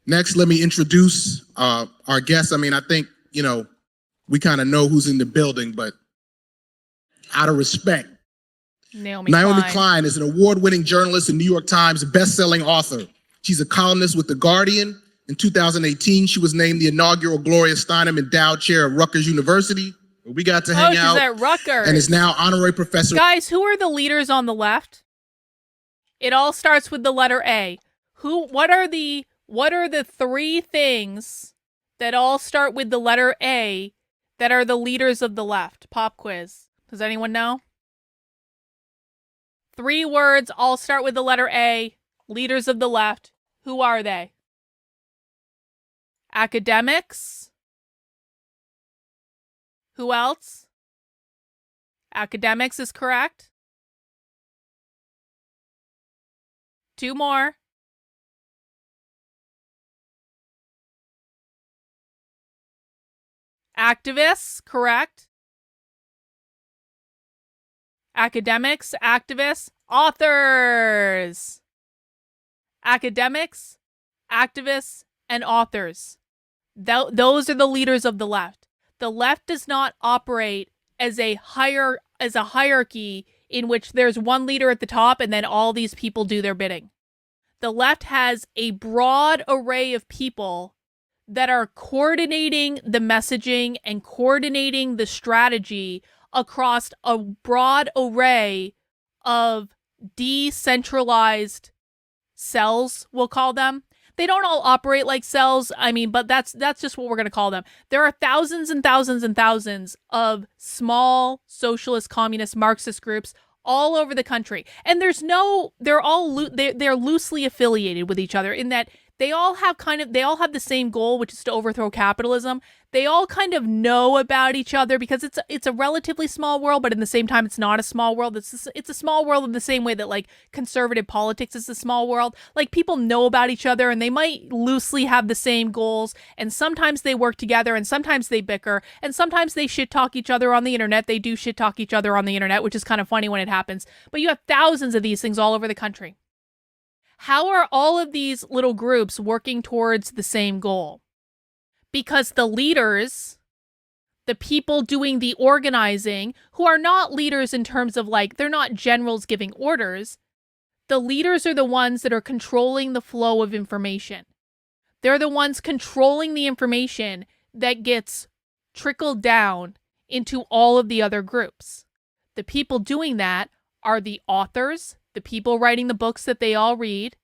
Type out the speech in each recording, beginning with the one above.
Next, let me introduce our guests. I mean, I think, we kind of know who's in the building, but out of respect, Naomi Klein is an award-winning journalist and New York Times best-selling author. She's a columnist with The Guardian. In 2018, she was named the inaugural Gloria Steinem Endowed Chair of Rutgers University, where we got to hang out. She's at Rutgers. And is now honorary professor. Guys, who are the leaders on the left? It all starts with the letter A. What are the three things that all start with the letter A that are the leaders of the left? Pop quiz. Does anyone know? 3 words all start with the letter A. Leaders of the left. Who are they? Academics. Who else? Academics is correct. 2 more. Activists, correct. Academics, activists, authors. Academics, activists, and authors. Those are the leaders of the left. The left does not operate as a hierarchy in which there's one leader at the top and then all these people do their bidding. The left has a broad array of people that are coordinating the messaging and coordinating the strategy across a broad array of decentralized cells, we'll call them. They don't all operate like cells, but that's just what we're going to call them. There are thousands and thousands and thousands of small socialist, communist, Marxist groups all over the country. And they're loosely affiliated with each other in that they all have the same goal, which is to overthrow capitalism. They all kind of know about each other because it's a relatively small world, but at the same time, it's not a small world. It's a small world in the same way that like conservative politics is a small world. Like people know about each other and they might loosely have the same goals. And sometimes they work together and sometimes they bicker and sometimes they shit talk each other on the internet. They do shit talk each other on the internet, which is kind of funny when it happens. But you have thousands of these things all over the country. How are all of these little groups working towards the same goal? Because the leaders, the people doing the organizing, who are not leaders in terms of like, they're not generals giving orders. The leaders are the ones that are controlling the flow of information. They're the ones controlling the information that gets trickled down into all of the other groups. The people doing that are the authors, the people writing the books that they all read,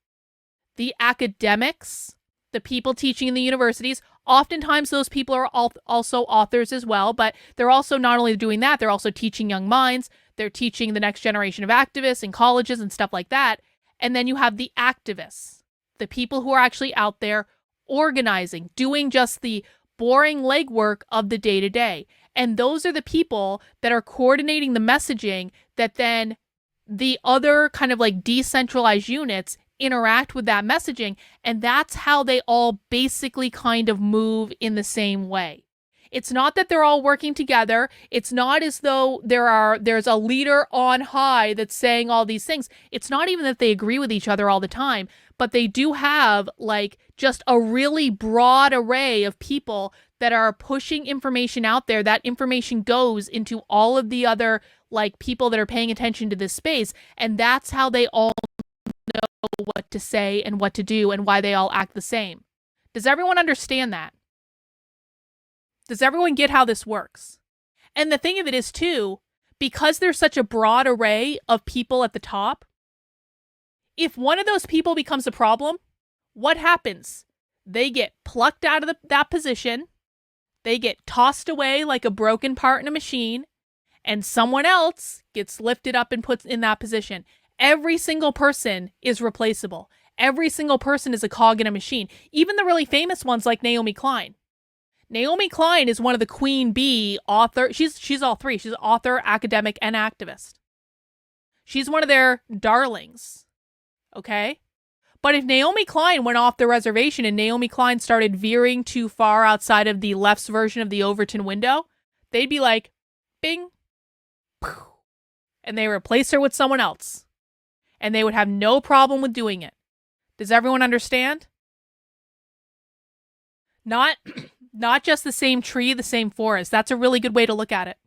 the academics, the people teaching in the universities. Oftentimes those people are also authors as well, but they're also not only doing that, they're also teaching young minds. They're teaching the next generation of activists in colleges and stuff like that. And then you have the activists, the people who are actually out there organizing, doing just the boring legwork of the day-to-day. And those are the people that are coordinating the messaging that then the other kind of like decentralized units interact with that messaging. And that's how they all basically kind of move in the same way. It's not that they're all working together. It's not as though there's a leader on high that's saying all these things. It's not even that they agree with each other all the time, but they do have like just a really broad array of people that are pushing information out there. That information goes into all of the other like people that are paying attention to this space. And that's how they all know what to say and what to do and why they all act the same. Does everyone understand that? Does everyone get how this works? And the thing of it is too, because there's such a broad array of people at the top, if one of those people becomes a problem, what happens? They get plucked out of that position. They get tossed away like a broken part in a machine, and someone else gets lifted up and put in that position. Every single person is replaceable. Every single person is a cog in a machine. Even the really famous ones like Naomi Klein. Naomi Klein is one of the queen bee author. She's all three. She's author, academic, and activist. She's one of their darlings. Okay? But if Naomi Klein went off the reservation and Naomi Klein started veering too far outside of the left's version of the Overton window, they'd be like, bing, poof, and they replace her with someone else. And they would have no problem with doing it. Does everyone understand? Not not just the same tree, the same forest. That's a really good way to look at it.